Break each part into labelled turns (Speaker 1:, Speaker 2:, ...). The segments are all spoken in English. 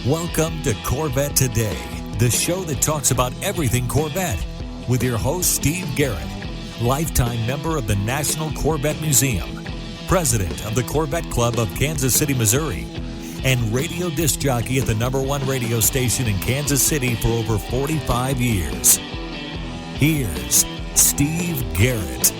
Speaker 1: Welcome to Corvette Today, the show that talks about everything Corvette, with your host, Steve Garrett, lifetime member of the National Corvette Museum, president of the Corvette Club of Kansas City, Missouri, and radio disc jockey at the #1 radio station in Kansas City for over 45 years. Here's Steve Garrett.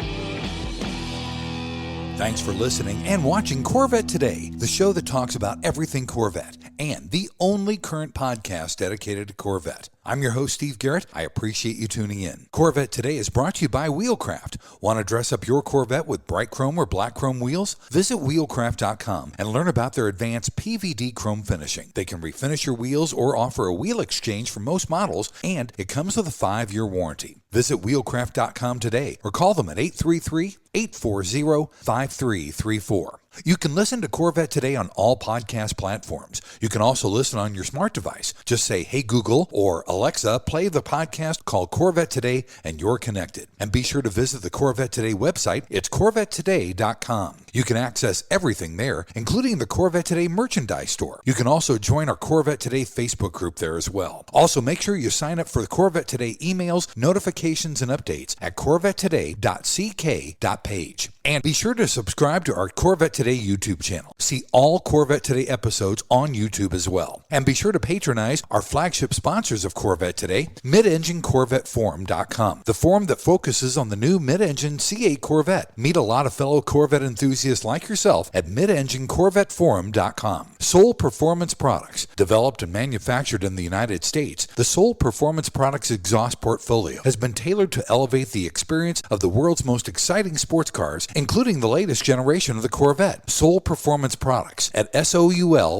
Speaker 2: Thanks for listening and watching Corvette Today, the show that talks about everything Corvette, and the only current podcast dedicated to Corvette. I'm your host, Steve Garrett. I appreciate you tuning in. Corvette Today is brought to you by Wheelcraft. Want to dress up your Corvette with bright chrome or black chrome wheels? Visit wheelcraft.com and learn about their advanced PVD chrome finishing. They can refinish your wheels or offer a wheel exchange for most models, and it comes with a 5-year warranty. Visit wheelcraft.com today or call them at 833-840-5334. You can listen to Corvette Today on all podcast platforms. You can also listen on your smart device. Just say, "Hey Google," or "Alexa, play the podcast called Corvette Today," and you're connected. And be sure to visit the Corvette Today website. It's CorvetteToday.com. You can access everything there, including the Corvette Today merchandise store. You can also join our Corvette Today Facebook group there as well. Also, make sure you sign up for the Corvette Today emails, notifications, and updates at CorvetteToday.ck.page. And be sure to subscribe to our Corvette Today YouTube channel. See all Corvette Today episodes on YouTube as well. And be sure to patronize our flagship sponsors of Corvette Today, MidEngineCorvetteForum.com, the forum that focuses on the new mid-engine C8 Corvette. Meet a lot of fellow Corvette enthusiasts like yourself at MidEngineCorvetteForum.com. Soul Performance Products, developed and manufactured in the United States, the Soul Performance Products exhaust portfolio has been tailored to elevate the experience of the world's most exciting sports cars, including the latest generation of the Corvette. Soul Performance Products at SOULPP.com,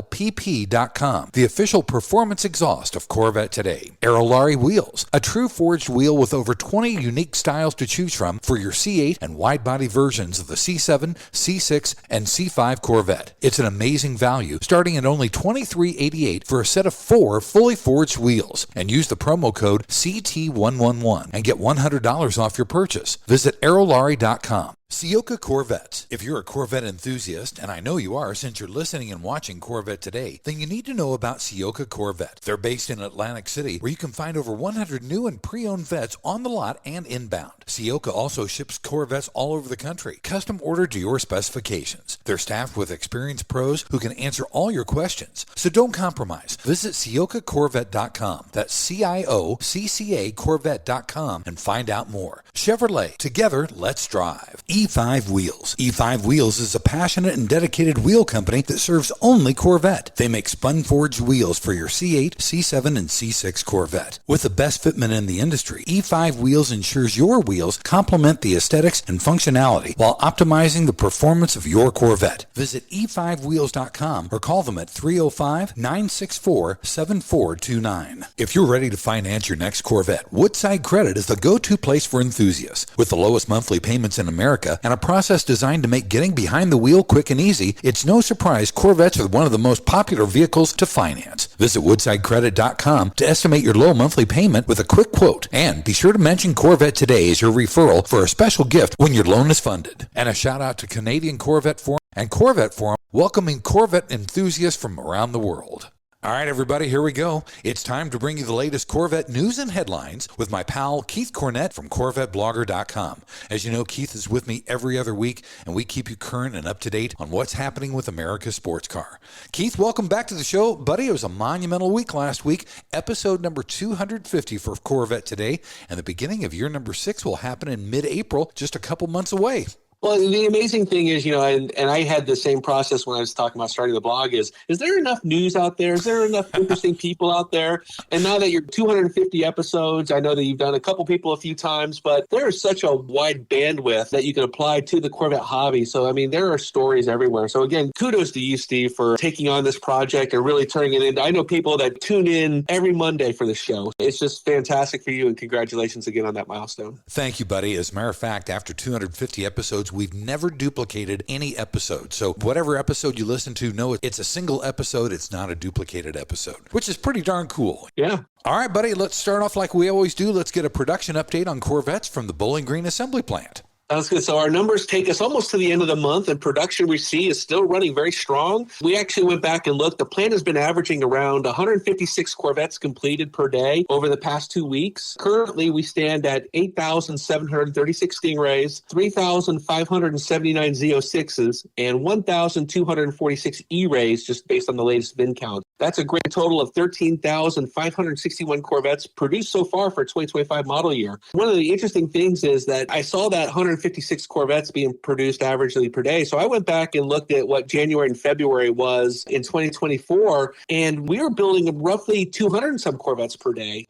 Speaker 2: the official performance exhaust of Corvette Today. Aerolarri Wheels, a true forged wheel with over 20 unique styles to choose from for your C8 and wide-body versions of the C7, C6, and C5 Corvette. It's an amazing value, starting at only $23.88 for a set of 4 fully forged wheels. And use the promo code CT111 and get $100 off your purchase. Visit Aerolarri.com. Ciocca Corvettes. If you're a Corvette enthusiast, and I know you are since you're listening and watching Corvette Today, then you need to know about Ciocca Corvette. They're based in Atlantic City, where you can find over 100 new and pre-owned vets on the lot and inbound. Ciocca also ships Corvettes all over the country, custom ordered to your specifications. They're staffed with experienced pros who can answer all your questions. So don't compromise. Visit CioccaCorvette.com. That's CIOCCA Corvette.com and find out more. Chevrolet. Together, let's drive. E5 Wheels. E5 Wheels is a passionate and dedicated wheel company that serves only Corvette. They make spun-forged wheels for your C8, C7, and C6 Corvette. With the best fitment in the industry, E5 Wheels ensures your wheels complement the aesthetics and functionality while optimizing the performance of your Corvette. Visit e5wheels.com or call them at 305-964-7429. If you're ready to finance your next Corvette, Woodside Credit is the go-to place for enthusiasts. With the lowest monthly payments in America and a process designed to make getting behind the wheel quick and easy, it's no surprise Corvettes are one of the most popular vehicles to finance. Visit woodsidecredit.com to estimate your low monthly payment with a quick quote. And be sure to mention Corvette Today as your referral for a special gift when your loan is funded. And a shout out to Canadian Corvette Forum and Corvette Forum, welcoming Corvette enthusiasts from around the world. All right, everybody, here we go. It's time to bring you the latest Corvette news and headlines with my pal Keith Cornett from CorvetteBlogger.com. As you know, Keith is with me every other week, and we keep you current and up to date on what's happening with America's sports car. Keith, welcome back to the show. Buddy, it was a monumental week last week, episode number 250 for Corvette Today, and the beginning of year number 6 will happen in mid-April, just a couple months away.
Speaker 3: Well, the amazing thing is, and I had the same process when I was talking about starting the blog is there enough news out there? Is there enough interesting people out there? And now that you're 250 episodes, I know that you've done a couple people a few times, but there is such a wide bandwidth that you can apply to the Corvette hobby. So, I mean, there are stories everywhere. So, again, kudos to you, Steve, for taking on this project and really turning it into. I know people that tune in every Monday for the show. It's just fantastic for you, and congratulations again on that milestone.
Speaker 2: Thank you, buddy. As a matter of fact, after 250 episodes, we've never duplicated any episode. So whatever episode you listen to, know it's a single episode. It's not a duplicated episode, which is pretty darn cool.
Speaker 3: Yeah.
Speaker 2: All right, buddy, let's start off like we always do. Let's get a production update on Corvettes from the Bowling Green Assembly Plant.
Speaker 3: Sounds good. So our numbers take us almost to the end of the month, and production we see is still running very strong. We actually went back and looked. The plant has been averaging around 156 Corvettes completed per day over the past 2 weeks. Currently, we stand at 8,736 Stingrays, 3,579 Z06s, and 1,246 E-Rays, just based on the latest bin count. That's a great total of 13,561 Corvettes produced so far for 2025 model year. One of the interesting things is that I saw that 156 Corvettes being produced averagely per day. So I went back and looked at what January and February was in 2024, and we were building roughly 200 and some Corvettes per day.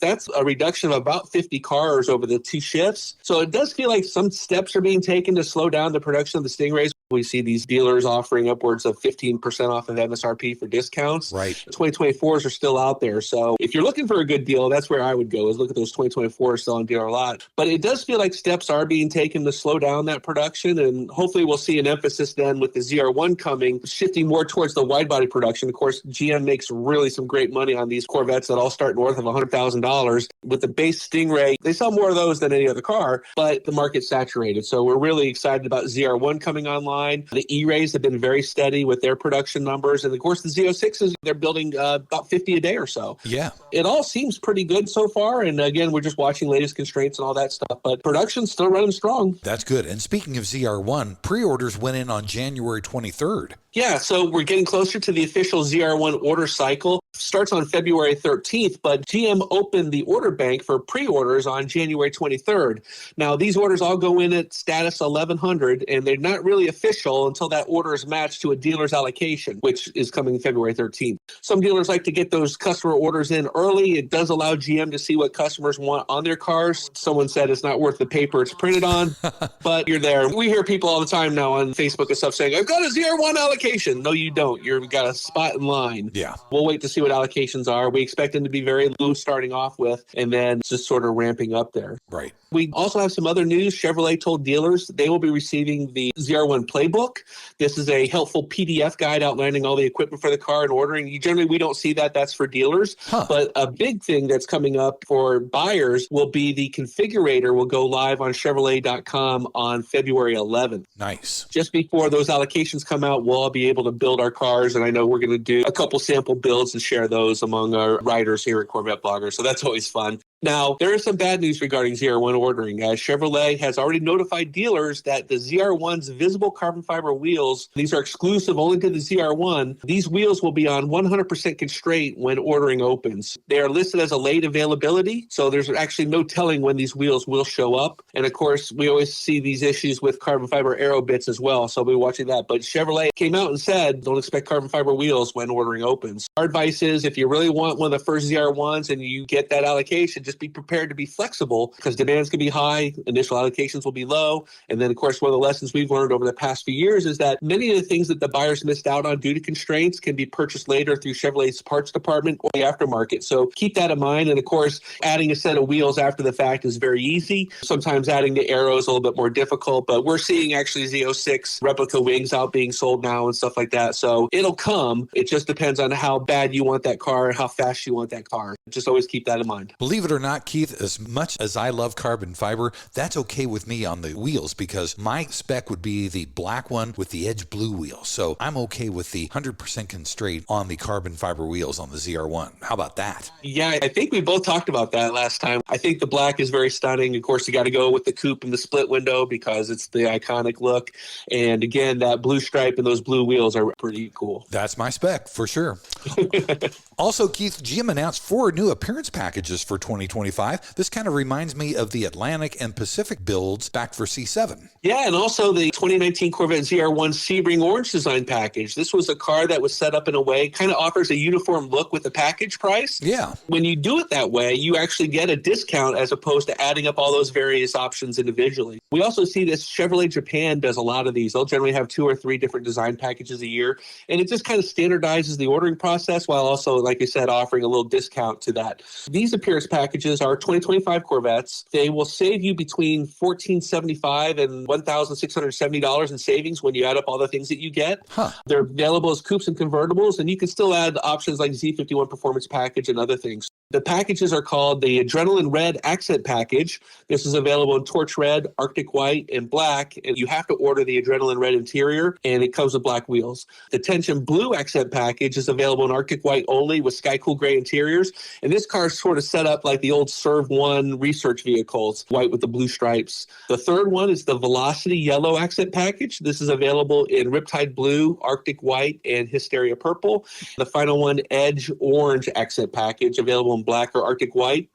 Speaker 3: That's a reduction of about 50 cars over the 2 shifts. So it does feel like some steps are being taken to slow down the production of the Stingrays. We see these dealers offering upwards of 15% off of MSRP for discounts.
Speaker 2: Right.
Speaker 3: 2024s are still out there. So if you're looking for a good deal, that's where I would go, is look at those 2024s still on dealer lot. But it does feel like steps are being taken to slow down that production. And hopefully we'll see an emphasis then with the ZR1 coming, shifting more towards the wide body production. Of course, GM makes really some great money on these Corvettes that all start north of $100,000. With the base Stingray, they sell more of those than any other car, but the market's saturated. So we're really excited about ZR1 coming online. The E-Rays have been very steady with their production numbers. And of course, the Z06s, they're building about 50 a day or so.
Speaker 2: Yeah.
Speaker 3: It all seems pretty good so far. And again, we're just watching latest constraints and all that stuff. But production's still running strong.
Speaker 2: That's good. And speaking of ZR1, pre-orders went in on January 23rd.
Speaker 3: Yeah, so we're getting closer to the official ZR1 order cycle. Starts on February 13th, but GM opened the order bank for pre-orders on January 23rd. Now, these orders all go in at status 1100, and they're not really official until that order is matched to a dealer's allocation, which is coming February 13th. Some dealers like to get those customer orders in early. It does allow GM to see what customers want on their cars. Someone said it's not worth the paper it's printed on, but you're there. We hear people all the time now on Facebook and stuff saying, I've got a ZR1 allocation. No, you don't. You've got a spot in line.
Speaker 2: Yeah.
Speaker 3: We'll wait to see what allocations are. We expect them to be very low starting off with, and then just sort of ramping up there.
Speaker 2: Right.
Speaker 3: We also have some other news. Chevrolet told dealers they will be receiving the ZR1 Playbook. This is a helpful PDF guide outlining all the equipment for the car and ordering. Generally, we don't see that. That's for dealers. But a big thing that's coming up for buyers will be the configurator will go live on Chevrolet.com on February 11th.
Speaker 2: Nice.
Speaker 3: Just before those allocations come out, we'll all be able to build our cars. And I know we're going to do a couple sample builds and share those among our writers here at CorvetteBlogger. So that's always fun. Now, there is some bad news regarding ZR1 ordering. Chevrolet has already notified dealers that the ZR1's visible carbon fiber wheels, these are exclusive only to the ZR1. These wheels will be on 100% constraint when ordering opens. They are listed as a late availability, so there's actually no telling when these wheels will show up. And of course, we always see these issues with carbon fiber aero bits as well, so we'll be watching that. But Chevrolet came out and said, don't expect carbon fiber wheels when ordering opens. Our advice is, if you really want one of the first ZR1s and you get that allocation, just be prepared to be flexible because demands can be high, initial allocations will be low. And then, of course, one of the lessons we've learned over the past few years is that many of the things that the buyers missed out on due to constraints can be purchased later through Chevrolet's parts department or the aftermarket. So keep that in mind. And of course, adding a set of wheels after the fact is very easy. Sometimes adding the arrows is a little bit more difficult, but we're seeing actually Z06 replica wings out being sold now and stuff like that. So it'll come. It just depends on how bad you want that car and how fast you want that car. Just always keep that in mind.
Speaker 2: Believe it or not, Keith, as much as I love carbon fiber, that's okay with me on the wheels because my spec would be the black one with the edge blue wheels. So I'm okay with the 100% constraint on the carbon fiber wheels on the ZR1. How about that?
Speaker 3: Yeah, I think we both talked about that last time. I think the black is very stunning. Of course, you got to go with the coupe and the split window because it's the iconic look. And again, that blue stripe and those blue wheels are pretty cool.
Speaker 2: That's my spec for sure. Also, Keith, GM announced 4 new appearance packages for 2025. This kind of reminds me of the Atlantic and Pacific builds back for C7.
Speaker 3: Yeah, and also the 2019 Corvette ZR1 Sebring Orange design package. This was a car that was set up in a way, kind of offers a uniform look with the package price.
Speaker 2: Yeah.
Speaker 3: When you do it that way, you actually get a discount as opposed to adding up all those various options individually. We also see this Chevrolet Japan does a lot of these. They'll generally have 2 or 3 different design packages a year, and it just kind of standardizes the ordering process while also, like I said, offering a little discount to that. These appearance packages are 2025 Corvettes. They will save you between $1,475 and $1,670 in savings when you add up all the things that you get. They're available as coupes and convertibles, and you can still add options like Z51 Performance Package and other things. The packages are called the Adrenaline Red Accent Package. This is available in Torch Red, Arctic White, and Black. And you have to order the Adrenaline Red interior, and it comes with black wheels. The Tension Blue Accent Package is available in Arctic White only with Sky Cool Gray interiors. And this car is sort of set up like the old Serve 1 research vehicles, white with the blue stripes. The third one is the Velocity Yellow Accent Package. This is available in Riptide Blue, Arctic White, and Hysteria Purple. The final one, Edge Orange Accent Package, available in Black or Arctic White.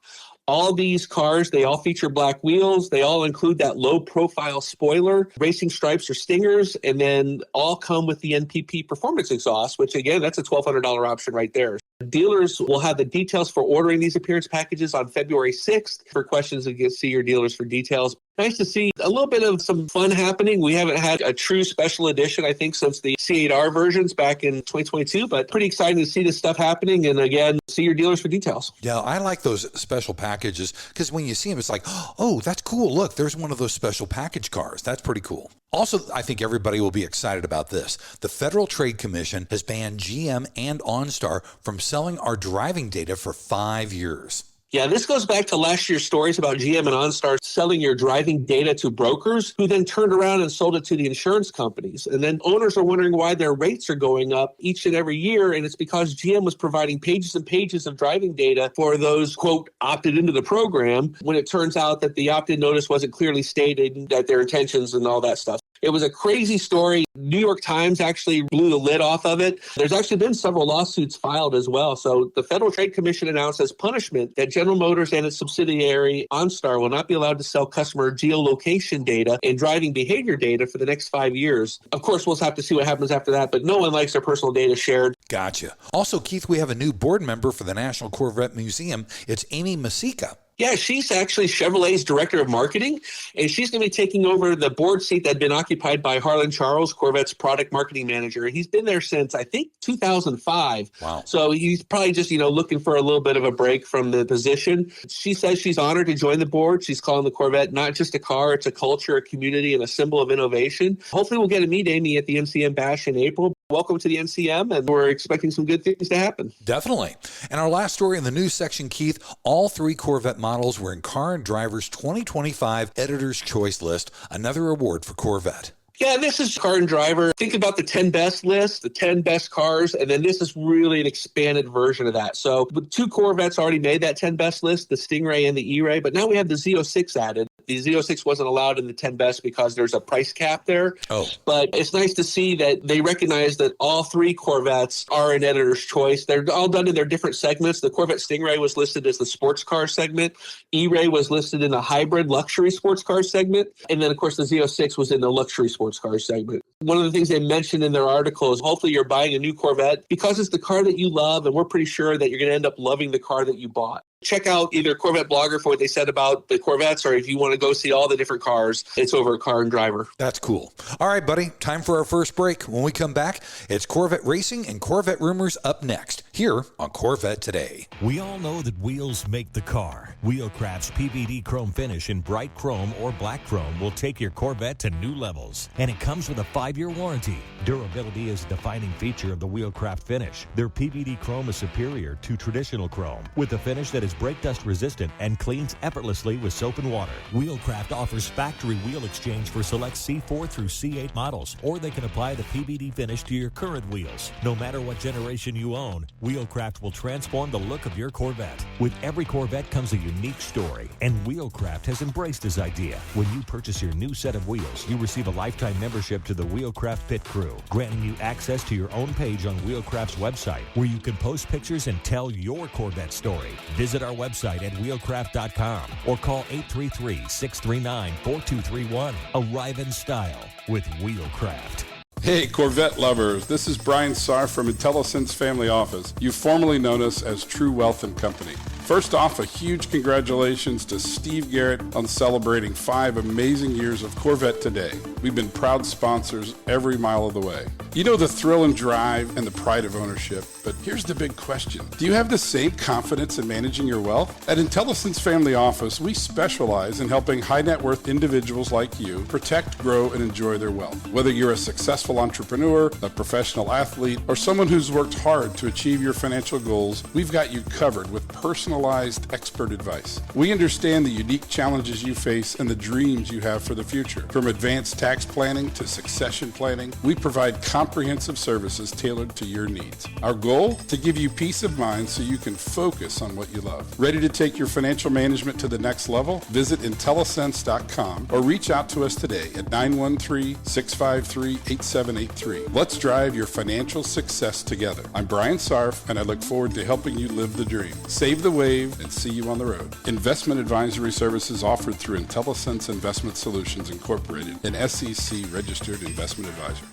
Speaker 3: All these cars, they all feature black wheels. They all include that low-profile spoiler, racing stripes or stingers, and then all come with the NPP performance exhaust, which, again, that's a $1,200 option right there. Dealers will have the details for ordering these appearance packages on February 6th. For questions, you can see your dealers for details. Nice to see a little bit of some fun happening. We haven't had a true special edition, I think, since the C8R versions back in 2022, but pretty exciting to see this stuff happening. And again, see your dealers for details.
Speaker 2: Yeah, I like those special packages because when you see them, it's like, oh, that's cool. Look, there's one of those special package cars. That's pretty cool. Also, I think everybody will be excited about this. The Federal Trade Commission has banned GM and OnStar from selling our driving data for 5 years.
Speaker 3: Yeah, this goes back to last year's stories about GM and OnStar selling your driving data to brokers who then turned around and sold it to the insurance companies. And then owners are wondering why their rates are going up each and every year. And it's because GM was providing pages and pages of driving data for those, quote, opted into the program, when it turns out that the opt-in notice wasn't clearly stated, that their intentions and all that stuff. It was a crazy story. New York Times actually blew the lid off of it. There's actually been several lawsuits filed as well. So the Federal Trade Commission announced as punishment that General Motors and its subsidiary OnStar will not be allowed to sell customer geolocation data and driving behavior data for the next 5 years. Of course, we'll have to see what happens after that, but no one likes their personal data shared.
Speaker 2: Gotcha. Also, Keith, we have a new board member for the National Corvette Museum. It's Amy Masika.
Speaker 3: Yeah, she's actually Chevrolet's director of marketing, and she's going to be taking over the board seat that had been occupied by Harlan Charles, Corvette's product marketing manager. He's been there since, I think, 2005.
Speaker 2: Wow.
Speaker 3: So he's probably just, looking for a little bit of a break from the position. She says she's honored to join the board. She's calling the Corvette not just a car, it's a culture, a community, and a symbol of innovation. Hopefully we'll get to meet Amy at the NCM Bash in April. Welcome to the NCM, and we're expecting some good things to happen.
Speaker 2: Definitely. And our last story in the news section, Keith, all 3 Corvette models were in Car and Driver's 2025 Editor's Choice list, another award for Corvette.
Speaker 3: Yeah, this is Car and Driver. Think about the 10 best list, the 10 best cars, and then this is really an expanded version of that. So with 2 Corvettes already made that 10 best list, the Stingray and the E-Ray, but now we have the Z06 added. The Z06 wasn't allowed in the 10 best because there's a price cap there.
Speaker 2: Oh.
Speaker 3: But it's nice to see that they recognize that all 3 Corvettes are an editor's choice. They're all done in their different segments. The Corvette Stingray was listed as the sports car segment. E-Ray was listed in the hybrid luxury sports car segment. And then, of course, the Z06 was in the luxury sports car segment. One of the things they mentioned in their article is hopefully you're buying a new Corvette because it's the car that you love, and we're pretty sure that you're going to end up loving the car that you bought. Check out either CorvetteBlogger for what they said about the Corvettes, or if you want to go see all the different cars, it's over at Car and Driver.
Speaker 2: That's cool. All right, buddy, time for our first break. When we come back, it's Corvette Racing and Corvette Rumors up next, here on Corvette Today.
Speaker 1: We all know that wheels make the car. Wheelcraft's PVD chrome finish in bright chrome or black chrome will take your Corvette to new levels. And it comes with a 5-year warranty. Durability is a defining feature of the Wheelcraft finish. Their PVD chrome is superior to traditional chrome, with a finish that is brake dust resistant and cleans effortlessly with soap and water. Wheelcraft offers factory wheel exchange for select C4 through C8 models, or they can apply the PVD finish to your current wheels. No matter what generation you own, Wheelcraft will transform the look of your Corvette. With every Corvette comes a unique story, and Wheelcraft has embraced this idea. When you purchase your new set of wheels, you receive a lifetime membership to the Wheelcraft Pit Crew, granting you access to your own page on Wheelcraft's website, where you can post pictures and tell your Corvette story. Visit our website at wheelcraft.com or call 833-639-4231. Arrive in style with Wheelcraft.
Speaker 4: Hey, Corvette lovers, this is Brian Sarr from IntelliSense Family Office. You've formerly known us as True Wealth and Company. First off, a huge congratulations to Steve Garrett on celebrating 5 amazing years of Corvette Today. We've been proud sponsors every mile of the way. You know the thrill and drive and the pride of ownership, but here's the big question. Do you have the same confidence in managing your wealth? At IntelliSense Family Office, we specialize in helping high net worth individuals like you protect, grow, and enjoy their wealth. Whether you're a successful successful entrepreneur, a professional athlete, or someone who's worked hard to achieve your financial goals, we've got you covered with personalized expert advice. We understand the unique challenges you face and the dreams you have for the future. From advanced tax planning to succession planning, we provide comprehensive services tailored to your needs. Our goal? To give you peace of mind so you can focus on what you love. Ready to take your financial management to the next level? Visit Intellisense.com or reach out to us today at 913-653-8783. Let's drive your financial success together. I'm Brian Sarf, and I look forward to helping you live the dream. Save the wave and see you on the road. Investment advisory services offered through Intellisense Investment Solutions Incorporated, an SEC-registered investment advisor.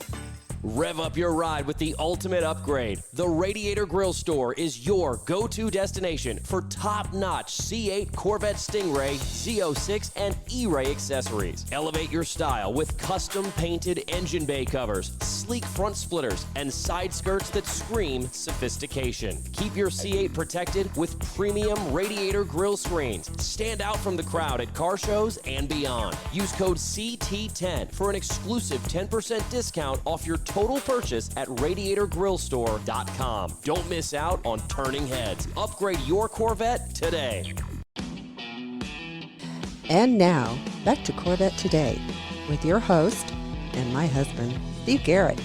Speaker 5: Rev up your ride with the ultimate upgrade. The Radiator Grill Store is your go-to destination for top-notch C8 Corvette Stingray, Z06, and E-Ray accessories. Elevate your style with custom-painted engine bay covers, sleek front splitters, and side skirts that scream sophistication. Keep your C8 protected with premium Radiator Grill screens. Stand out from the crowd at car shows and beyond. Use code CT10 for an exclusive 10% discount off your total purchase at radiatorgrillstore.com. Don't miss out on turning heads. Upgrade your Corvette today.
Speaker 6: And now, back to Corvette Today with your host and my husband, Steve Garrett.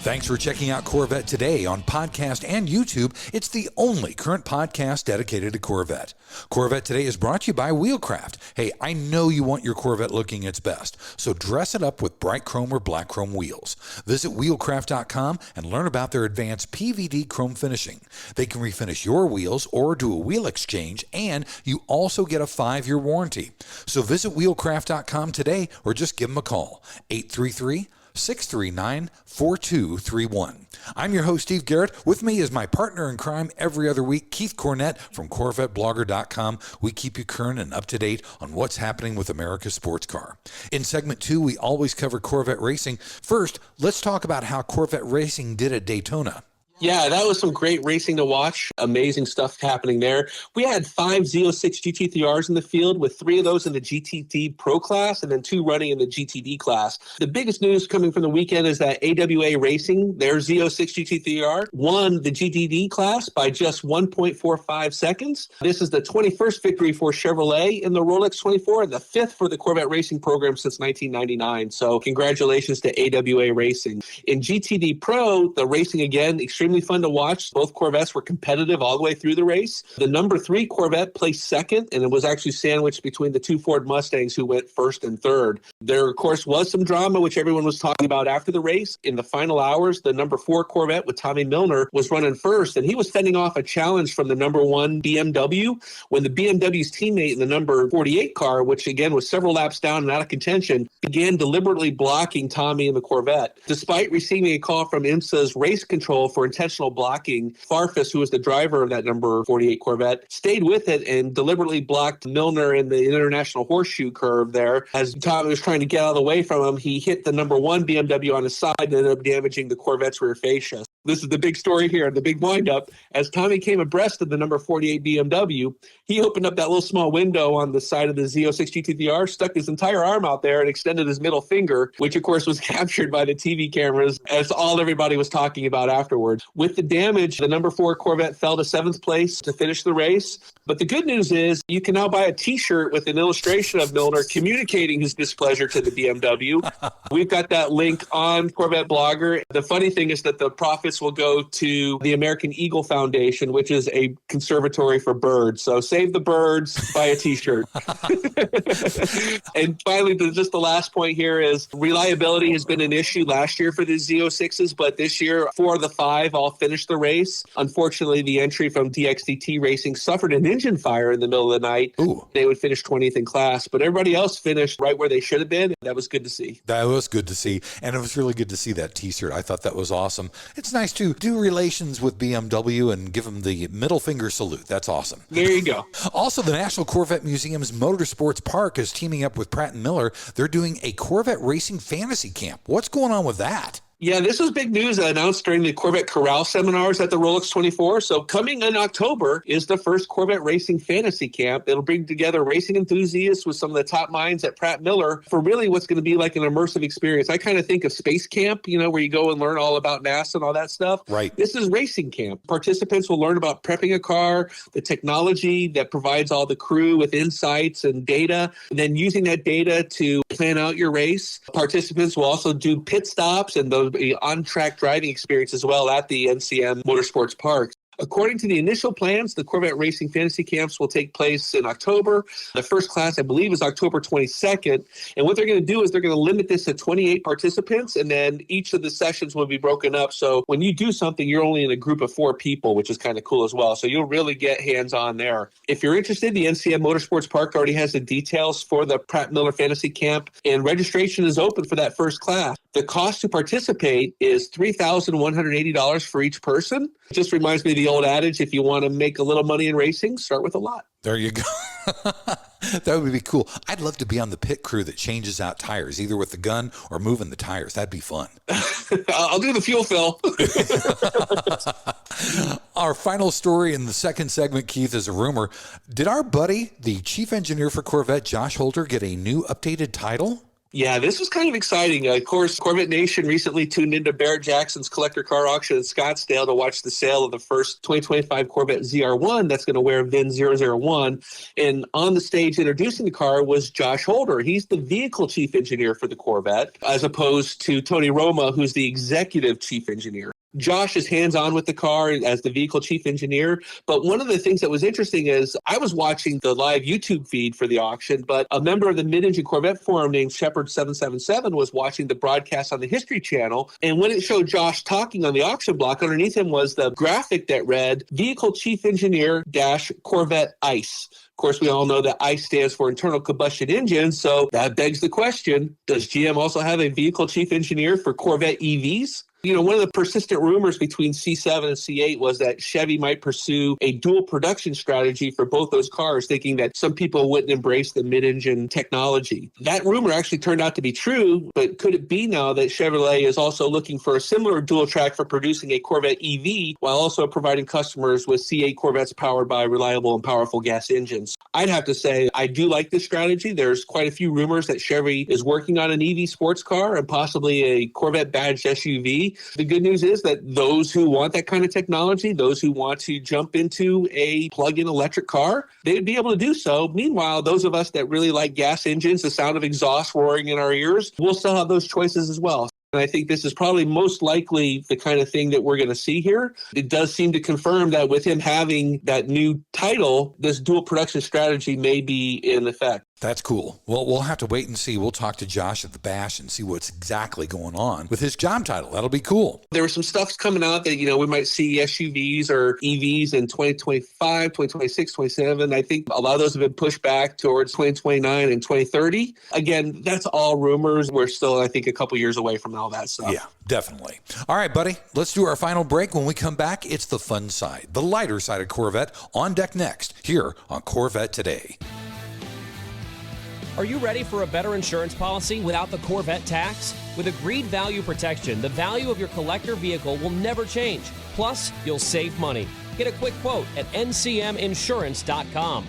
Speaker 2: Thanks for checking out Corvette Today on podcast and YouTube. It's the only current podcast dedicated to Corvette. Corvette Today is brought to you by Wheelcraft. Hey, I know you want your Corvette looking its best, so dress it up with bright chrome or black chrome wheels. Visit wheelcraft.com and learn about their advanced PVD chrome finishing. They can refinish your wheels or do a wheel exchange, and you also get a 5-year warranty. So visit wheelcraft.com today or just give them a call, 833-639-4231. I'm your host, Steve Garrett. With me is my partner in crime every other week, Keith Cornett from CorvetteBlogger.com. We keep you current and up to date on what's happening with America's sports car. In segment 2, we always cover Corvette racing. First, let's talk about how Corvette racing did at Daytona.
Speaker 3: Yeah, that was some great racing to watch. Amazing stuff happening there. We had 5 Z06 GT3Rs in the field, with 3 of those in the GTD Pro class and then 2 running in the GTD class. The biggest news coming from the weekend is that AWA Racing, their Z06 GT3R, won the GTD class by just 1.45 seconds. This is the 21st victory for Chevrolet in the Rolex 24 and the 5th for the Corvette racing program since 1999. So congratulations to AWA Racing. In GTD Pro, the racing again, extremely fun to watch. Both Corvettes were competitive all the way through the race. The number 3 Corvette placed second, and it was actually sandwiched between the 2 Ford Mustangs who went first and third. There, of course, was some drama, which everyone was talking about after the race. In the final hours, the number 4 Corvette with Tommy Milner was running first, and he was fending off a challenge from the number 1 BMW when the BMW's teammate in the number 48 car, which again was several laps down and out of contention, began deliberately blocking Tommy in the Corvette. Despite receiving a call from IMSA's race control for intentional blocking, Farfus, who was the driver of that number 48 Corvette, stayed with it and deliberately blocked Milner in the International Horseshoe curve there. As Tommy was trying to get out of the way from him, he hit the number 1 BMW on his side and ended up damaging the Corvette's rear fascia. This is the big story here, the big windup. As Tommy came abreast of the number 48 BMW, he opened up that little small window on the side of the Z06 GT3R, stuck his entire arm out there and extended his middle finger, which of course was captured by the TV cameras as all everybody was talking about afterwards. With the damage, the number 4 Corvette fell to 7th place to finish the race. But the good news is you can now buy a T-shirt with an illustration of Milner communicating his displeasure to the BMW. We've got that link on Corvette Blogger. The funny thing is that the profits will go to the American Eagle Foundation, which is a conservatory for birds. So save the birds, buy a T-shirt. And finally, just the last point here is reliability has been an issue last year for the Z06s, but this year 4 of the 5 all finished the race. Unfortunately, the entry from DXDT Racing suffered an engine fire in the middle of the night.
Speaker 2: Ooh.
Speaker 3: They would finish 20th in class, but everybody else finished right where they should have been. That was good to see.
Speaker 2: That was good to see, and it was really good to see that T-shirt. I thought that was awesome. It's nice to do relations with BMW and give them the middle finger salute. That's awesome.
Speaker 3: There you go.
Speaker 2: Also, the National Corvette Museum's Motorsports Park is teaming up with Pratt & Miller. They're doing a Corvette racing fantasy camp. What's going on with that?
Speaker 3: Yeah, this was big news announced during the Corvette Corral seminars at the Rolex 24. So coming in October is the first Corvette Racing Fantasy Camp. It'll bring together racing enthusiasts with some of the top minds at Pratt Miller for really what's going to be like an immersive experience. I kind of think of Space Camp, where you go and learn all about NASA and all that stuff.
Speaker 2: Right.
Speaker 3: This is Racing Camp. Participants will learn about prepping a car, the technology that provides all the crew with insights and data, and then using that data to plan out your race. Participants will also do pit stops and those on-track driving experience as well at the NCM Motorsports Park. According to the initial plans, the Corvette Racing Fantasy Camps will take place in October. The first class, I believe, is October 22nd. And what they're going to do is they're going to limit this to 28 participants, and then each of the sessions will be broken up. So when you do something, you're only in a group of 4 people, which is kind of cool as well. So you'll really get hands-on there. If you're interested, the NCM Motorsports Park already has the details for the Pratt Miller Fantasy Camp, and registration is open for that first class. The cost to participate is $3,180 for each person. It just reminds me of the old adage, if you want to make a little money in racing, start with a lot.
Speaker 2: There you go. That would be cool. I'd love to be on the pit crew that changes out tires, either with the gun or moving the tires. That'd be fun.
Speaker 3: I'll do the fuel fill.
Speaker 2: Our final story in the second segment, Keith, is a rumor. Did our buddy, the chief engineer for Corvette, Josh Holder, get a new updated title?
Speaker 3: Yeah, this was kind of exciting. Of course, Corvette Nation recently tuned into Barrett-Jackson's collector car auction in Scottsdale to watch the sale of the first 2025 Corvette ZR1 that's going to wear VIN 001. And on the stage introducing the car was Josh Holder. He's the vehicle chief engineer for the Corvette, as opposed to Tony Roma, who's the executive chief engineer. Josh is hands-on with the car as the vehicle chief engineer. But one of the things that was interesting is I was watching the live YouTube feed for the auction, but a member of the Mid-Engine Corvette Forum named Shepard777 was watching the broadcast on the History Channel. And when it showed Josh talking on the auction block, underneath him was the graphic that read, Vehicle Chief Engineer - Corvette ICE. Of course, we all know that ICE stands for internal combustion engine, so that begs the question, does GM also have a vehicle chief engineer for Corvette EVs? One of the persistent rumors between C7 and C8 was that Chevy might pursue a dual production strategy for both those cars, thinking that some people wouldn't embrace the mid-engine technology. That rumor actually turned out to be true, but could it be now that Chevrolet is also looking for a similar dual track for producing a Corvette EV while also providing customers with C8 Corvettes powered by reliable and powerful gas engines? I'd have to say I do like this strategy. There's quite a few rumors that Chevy is working on an EV sports car and possibly a Corvette badged SUV. The good news is that those who want that kind of technology, those who want to jump into a plug-in electric car, they would be able to do so. Meanwhile, those of us that really like gas engines, the sound of exhaust roaring in our ears, we'll still have those choices as well. And I think this is probably most likely the kind of thing that we're going to see here. It does seem to confirm that with him having that new title, this dual production strategy may be in effect.
Speaker 2: That's cool. Well, we'll have to wait and see. We'll talk to Josh at the Bash and see what's exactly going on with his job title. That'll be cool.
Speaker 3: There was some stuff coming out that, we might see SUVs or EVs in 2025, 2026, 2027. I think a lot of those have been pushed back towards 2029 and 2030. Again, that's all rumors. We're still, I think, a couple years away from all that stuff.
Speaker 2: Yeah, definitely. All right, buddy, let's do our final break. When we come back, it's the fun side, the lighter side of Corvette on deck next here on Corvette Today.
Speaker 5: Are you ready for a better insurance policy without the Corvette tax? With Agreed Value Protection, the value of your collector vehicle will never change. Plus, you'll save money. Get a quick quote at ncminsurance.com.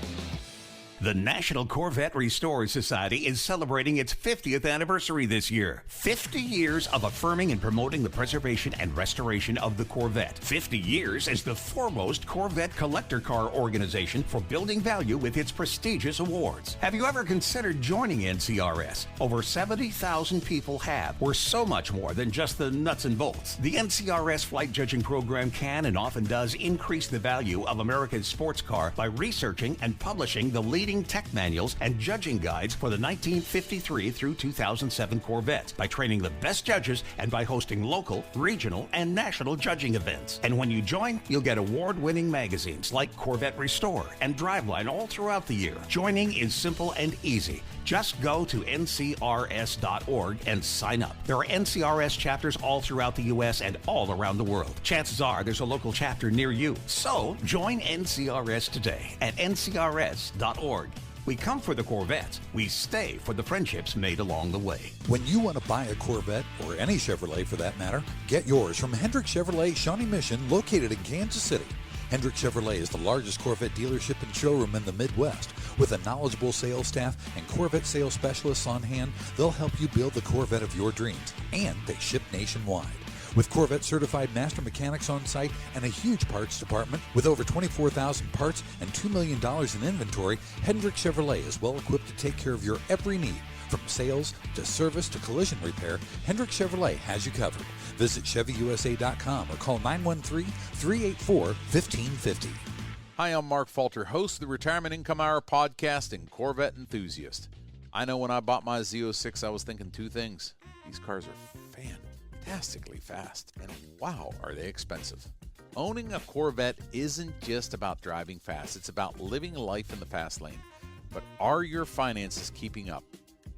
Speaker 7: The National Corvette Restorers Society is celebrating its 50th anniversary this year. 50 years of affirming and promoting the preservation and restoration of the Corvette. 50 years as the foremost Corvette collector car organization for building value with its prestigious awards. Have you ever considered joining NCRS? Over 70,000 people have. We're so much more than just the nuts and bolts. The NCRS flight judging program can and often does increase the value of America's sports car by researching and publishing the leading tech manuals and judging guides for the 1953 through 2007 Corvettes, by training the best judges and by hosting local, regional, and national judging events. And when you join, you'll get award-winning magazines like Corvette Restore and Driveline all throughout the year. Joining is simple and easy. Just go to ncrs.org and sign up. There are NCRS chapters all throughout the U.S. and all around the world. Chances are there's a local chapter near you. So join NCRS today at ncrs.org. We come for the Corvettes. We stay for the friendships made along the way.
Speaker 2: When you want to buy a Corvette, or any Chevrolet for that matter, get yours from Hendrick Chevrolet Shawnee Mission, located in Kansas City. Hendrick Chevrolet is the largest Corvette dealership and showroom in the Midwest. With a knowledgeable sales staff and Corvette sales specialists on hand, they'll help you build the Corvette of your dreams, and they ship nationwide. With Corvette certified master mechanics on site and a huge parts department with over 24,000 parts and $2 million in inventory, Hendrick Chevrolet is well equipped to take care of your every need. From sales to service to collision repair, Hendrick Chevrolet has you covered. Visit ChevyUSA.com or call 913-384-1550.
Speaker 8: Hi, I'm Mark Falter, host of the Retirement Income Hour podcast and Corvette enthusiast. I know when I bought my Z06, I was thinking two things. These cars are fantastically fast, and wow, are they expensive. Owning a Corvette isn't just about driving fast. It's about living life in the fast lane. But are your finances keeping up?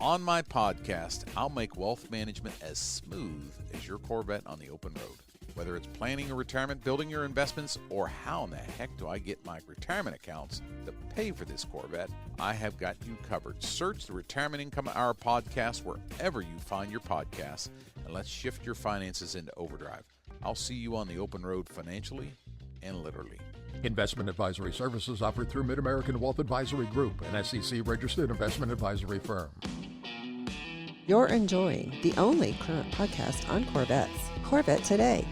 Speaker 8: On my podcast, I'll make wealth management as smooth as your Corvette on the open road. Whether it's planning a retirement, building your investments, or how in the heck do I get my retirement accounts to pay for this Corvette, I have got you covered. Search the Retirement Income Hour podcast wherever you find your podcasts, and let's shift your finances into overdrive. I'll see you on the open road financially and literally.
Speaker 9: Investment advisory services offered through Mid-American Wealth Advisory Group, an SEC-registered investment advisory firm.
Speaker 6: You're enjoying the only current podcast on Corvettes, Corvette Today.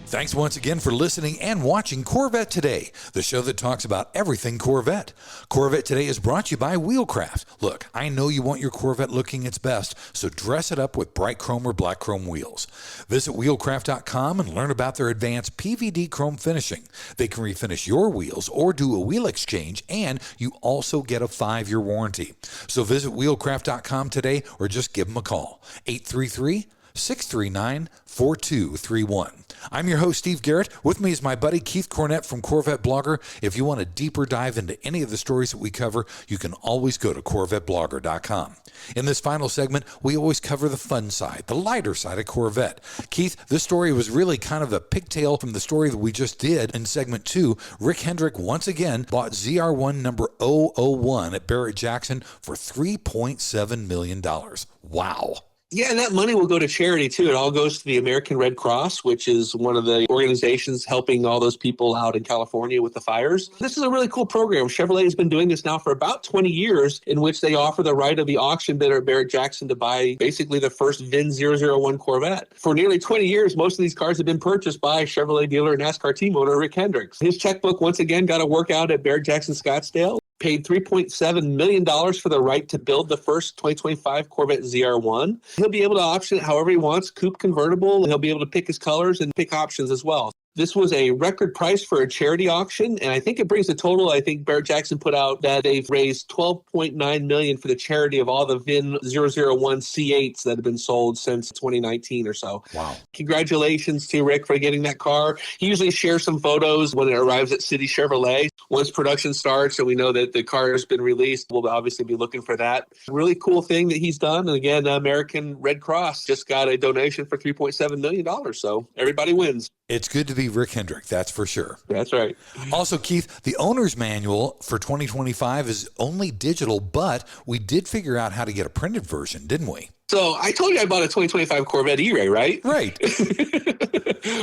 Speaker 2: Thanks once again for listening and watching Corvette Today, the show that talks about everything Corvette. Corvette Today is brought to you by Wheelcraft. Look, I know you want your Corvette looking its best, so dress it up with bright chrome or black chrome wheels. Visit wheelcraft.com and learn about their advanced PVD chrome finishing. They can refinish your wheels or do a wheel exchange, and you also get a 5-year warranty. So visit wheelcraft.com today or just give them a call. 833-639-4231. I'm your host, Steve Garrett. With me is my buddy Keith Cornett from CorvetteBlogger. If you want a deeper dive into any of the stories that we cover, you can always go to CorvetteBlogger.com. In this final segment, we always cover the fun side, the lighter side of Corvette. Keith, this story was really kind of a pigtail from the story that we just did in segment 2. Rick Hendrick once again bought ZR1 number 001 at Barrett-Jackson for $3.7 million. Wow.
Speaker 3: Yeah, and that money will go to charity, too. It all goes to the American Red Cross, which is one of the organizations helping all those people out in California with the fires. This is a really cool program. Chevrolet has been doing this now for about 20 years, in which they offer the right of the auction bidder at Barrett-Jackson to buy basically the first VIN 001 Corvette. For nearly 20 years, most of these cars have been purchased by Chevrolet dealer and NASCAR team owner Rick Hendrick. His checkbook, once again, got a workout at Barrett-Jackson Scottsdale. Paid $3.7 million for the right to build the first 2025 Corvette ZR1. He'll be able to option it however he wants, coupe, convertible. He'll be able to pick his colors and pick options as well. This was a record price for a charity auction, and I think it brings the total. I think Barrett-Jackson put out that they've raised $12.9 million for the charity of all the VIN 001 C8s that have been sold since 2019 or so.
Speaker 2: Wow.
Speaker 3: Congratulations to Rick for getting that car. He usually shares some photos when it arrives at City Chevrolet. Once production starts and we know that the car has been released, we'll obviously be looking for that. Really cool thing that he's done. And again, American Red Cross just got a donation for $3.7 million. So everybody wins.
Speaker 2: It's good to be Rick Hendrick, that's for sure.
Speaker 3: That's right.
Speaker 2: Also, Keith, the owner's manual for 2025 is only digital, but we did figure out how to get a printed version, didn't we?
Speaker 3: So I told you I bought a 2025 Corvette E-Ray, right?
Speaker 2: Right.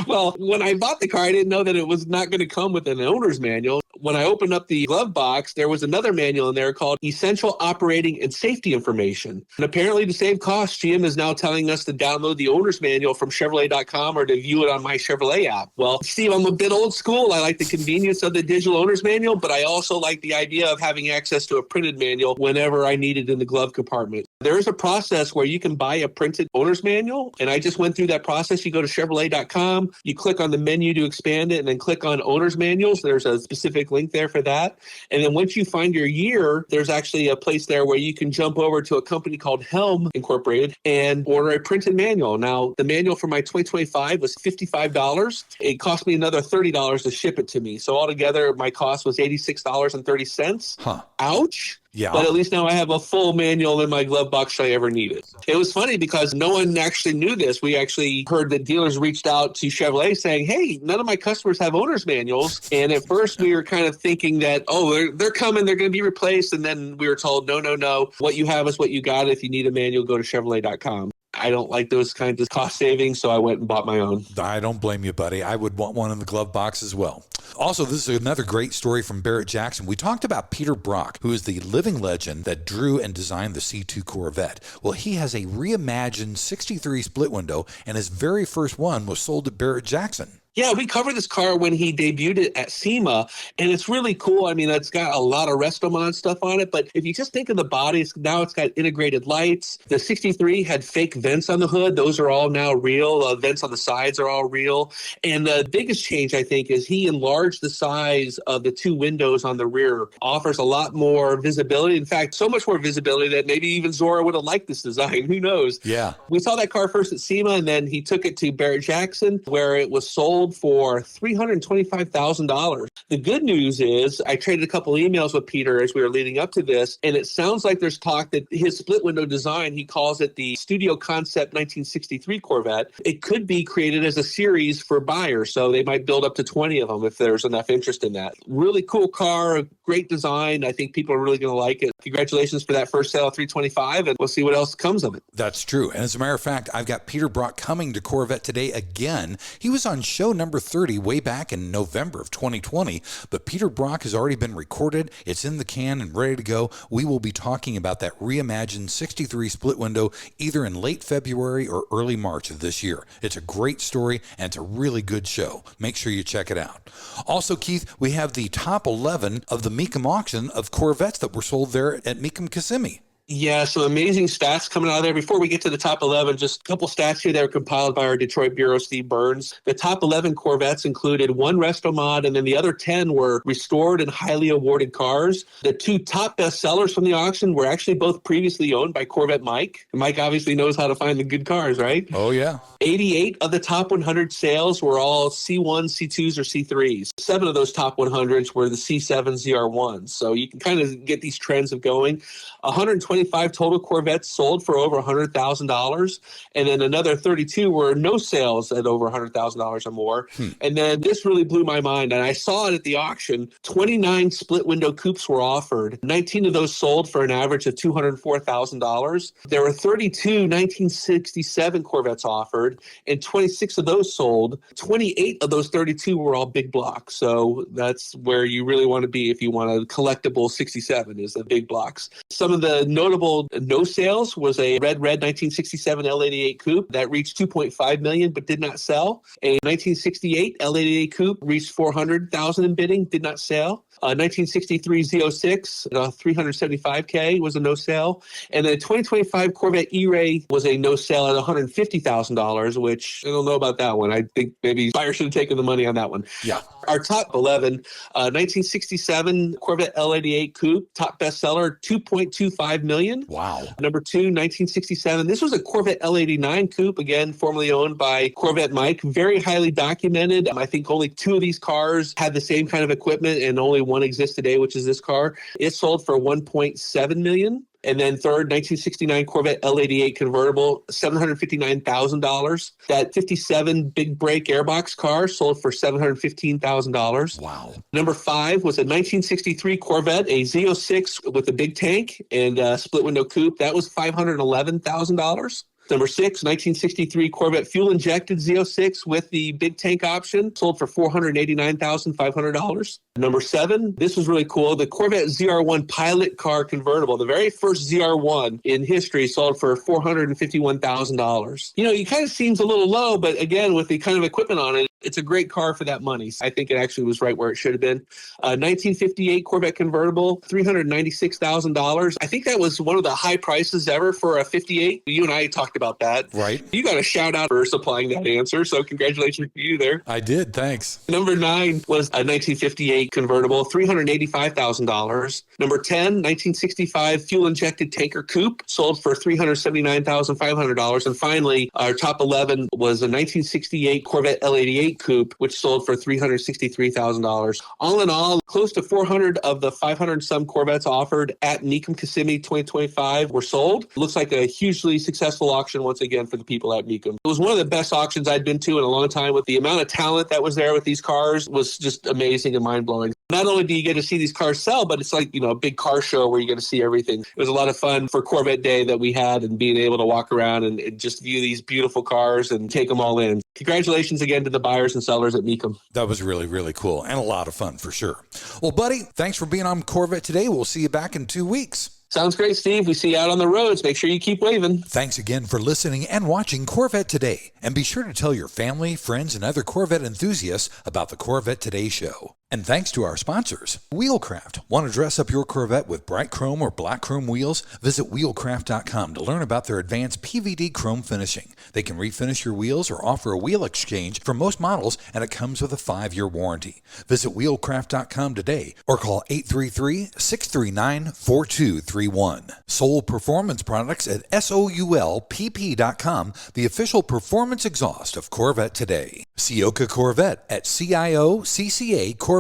Speaker 3: Well, when I bought the car, I didn't know that it was not going to come with an owner's manual. When I opened up the glove box, there was another manual in there called Essential Operating and Safety Information. And apparently to save costs, GM is now telling us to download the owner's manual from Chevrolet.com or to view it on my Chevrolet app. Well, Steve, I'm a bit old school. I like the convenience of the digital owner's manual, but I also like the idea of having access to a printed manual whenever I need it in the glove compartment. There is a process where you can buy a printed owner's manual, and I just went through that process. You go to Chevrolet.com, you click on the menu to expand it, and then click on owner's manuals. There's a specific link there for that. And then once you find your year, there's actually a place there where you can jump over to a company called Helm Incorporated and order a printed manual. Now, the manual for my 2025 was $55. It cost me another $30 to ship it to me. So altogether, my cost was $86.30.
Speaker 2: Huh.
Speaker 3: Ouch.
Speaker 2: Yeah.
Speaker 3: But at least now I have a full manual in my glove box should I ever need it. It was funny because no one actually knew this. We actually heard that dealers reached out to Chevrolet saying, hey, none of my customers have owner's manuals. And at first we were kind of thinking that, oh, they're coming, they're going to be replaced. And then we were told, no. What you have is what you got. If you need a manual, go to Chevrolet.com. I don't like those kinds of cost savings, so I went and bought my own.
Speaker 2: I don't blame you, buddy. I would want one in the glove box as well. Also, this is another great story from Barrett-Jackson. We talked about Peter Brock, who is the living legend that drew and designed the C2 Corvette. Well, he has a reimagined 63 split window, and his very first one was sold at Barrett-Jackson.
Speaker 3: Yeah, we covered this car when he debuted it at SEMA, and it's really cool. I mean, it's got a lot of resto mod stuff on it, but if you just think of the bodies, now it's got integrated lights. The 63 had fake vents on the hood. Those are all now real. Vents on the sides are all real. And the biggest change, I think, is he enlarged the size of the two windows on the rear. Offers a lot more visibility. In fact, so much more visibility that maybe even Zora would have liked this design. Who knows?
Speaker 2: Yeah.
Speaker 3: We saw that car first at SEMA, and then he took it to Barrett-Jackson, where it was sold for $325,000. The good news is I traded a couple emails with Peter as we were leading up to this, and it sounds like there's talk that his split window design, he calls it the Studio Concept 1963 Corvette. It could be created as a series for buyers, so they might build up to 20 of them if there's enough interest in that. Really cool car, great design. I think people are really going to like it. Congratulations for that first sale of $325,000, and we'll see what else comes of it.
Speaker 2: That's true. And as a matter of fact, I've got Peter Brock coming to Corvette Today again. He was on show number 30 way back in November of 2020, but Peter Brock has already been recorded. It's in the can and ready to go. We will be talking about that reimagined 63 split window either in late February or early March of this year. It's a great story and it's a really good show. Make sure you check it out. Also, Keith, we have the top 11 of the Mecum auction of Corvettes that were sold there at Mecum Kissimmee.
Speaker 3: Yeah, some amazing stats coming out of there. Before we get to the top 11, just a couple stats here that were compiled by our Detroit Bureau, Steve Burns. The top 11 Corvettes included one resto mod, and then the other 10 were restored and highly awarded cars. The two top best sellers from the auction were actually both previously owned by Corvette Mike. And Mike obviously knows how to find the good cars, right?
Speaker 2: Oh, yeah.
Speaker 3: 88 of the top 100 sales were all C1, C2s, or C3s. 7 of those top 100s were the C7 ZR1s. So you can kind of get these trends of going. 125 total Corvettes sold for over $100,000, and then another 32 were no sales at over $100,000 or more. And then this really blew my mind, and I saw it at the auction. 29 split window coupes were offered. 19 of those sold for an average of $204,000. There were 32 1967 Corvettes offered, and 26 of those sold. 28 of those 32 were all big blocks, so that's where you really want to be if you want a collectible 67 is the big blocks. Some of the notable no sales was a red 1967 L88 coupe that reached $2.5 million but did not sell. A 1968 L88 coupe reached $400,000 in bidding, did not sell. 1963 Z06, $375K was a no sale. And the 2025 Corvette E-Ray was a no sale at $150,000, which I don't know about that one. I think maybe buyer should have taken the money on that one.
Speaker 2: Yeah.
Speaker 3: Our top 11, 1967 Corvette L88 Coupe, top bestseller, $2.25 million.
Speaker 2: Wow.
Speaker 3: Number 2, 1967. This was a Corvette L89 Coupe, again, formerly owned by Corvette Mike. Very highly documented. I think only 2 of these cars had the same kind of equipment, and only one exists today, which is this car. It sold for $1.7 million. And then third, 1969 Corvette L88 convertible, $759,000. That 57 big brake airbox car sold for $715,000.
Speaker 2: Wow.
Speaker 3: Number 5 was a 1963 Corvette, a Z06 with a big tank and a split window coupe. That was $511,000. Number 6, 1963 Corvette fuel-injected Z06 with the big tank option, sold for $489,500. Number 7, this was really cool, the Corvette ZR1 pilot car convertible, the very first ZR1 in history, sold for $451,000. You know, it kind of seems a little low, but again, with the kind of equipment on it, it's a great car for that money. I think it actually was right where it should have been. 1958 Corvette convertible, $396,000. I think that was one of the high prices ever for a 58. You and I talked about that.
Speaker 2: Right.
Speaker 3: You got a shout out for supplying that answer, so congratulations to you there.
Speaker 2: I did, thanks.
Speaker 3: Number 9 was a 1958 convertible, $385,000. Number 10, 1965 fuel-injected tanker coupe, sold for $379,500. And finally, our top 11 was a 1968 Corvette L88 Escape Coupe, which sold for $363,000. All in all, close to 400 of the 500 some Corvettes offered at Mecum Kissimmee 2025 were sold. Looks like a hugely successful auction once again for the people at Mecum. It was one of the best auctions I'd been to in a long time. With the amount of talent that was there with these cars was just amazing and mind-blowing. Not only do you get to see these cars sell, but it's like, a big car show where you get to see everything. It was a lot of fun for Corvette Day that we had, and being able to walk around and just view these beautiful cars and take them all in. Congratulations again to the buyers and sellers at Mecum.
Speaker 2: That was really, really cool and a lot of fun for sure. Well, buddy, thanks for being on Corvette Today. We'll see you back in 2 weeks.
Speaker 3: Sounds great, Steve. We see you out on the roads. Make sure you keep waving.
Speaker 2: Thanks again for listening and watching Corvette Today. And be sure to tell your family, friends, and other Corvette enthusiasts about the Corvette Today show. And thanks to our sponsors, Wheelcraft. Want to dress up your Corvette with bright chrome or black chrome wheels? Visit wheelcraft.com to learn about their advanced PVD chrome finishing. They can refinish your wheels or offer a wheel exchange for most models, and it comes with a 5-year warranty. Visit wheelcraft.com today or call 833-639-4231. Soul Performance Products at SOULPP.com, the official performance exhaust of Corvette Today. Ciocca Corvette at CIOCCA-Corvette.com.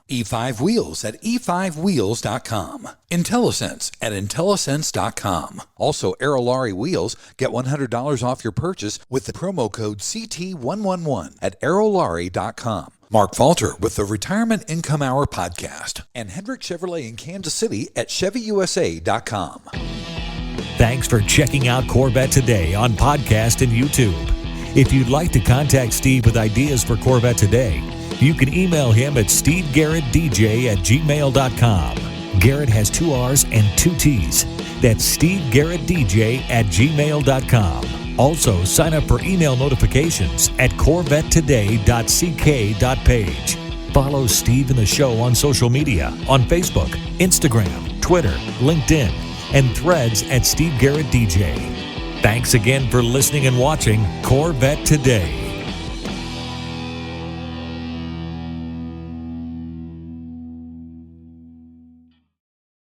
Speaker 2: E5 Wheels at E5Wheels.com. IntelliSense at IntelliSense.com. Also, Aerolarri Wheels. Get $100 off your purchase with the promo code CT111 at Aerolarri.com. Mark Falter with the Retirement Income Hour podcast. And Hendrick Chevrolet in Kansas City at ChevyUSA.com.
Speaker 1: Thanks for checking out Corvette Today on podcast and YouTube. If you'd like to contact Steve with ideas for Corvette Today, you can email him at stevegarrettdj@gmail.com. Garrett has 2 R's and 2 T's. That's stevegarrettdj@gmail.com. Also, sign up for email notifications at corvettetoday.ck.page. Follow Steve and the show on social media on Facebook, Instagram, Twitter, LinkedIn, and Threads at Steve Garrett DJ. Thanks again for listening and watching Corvette Today.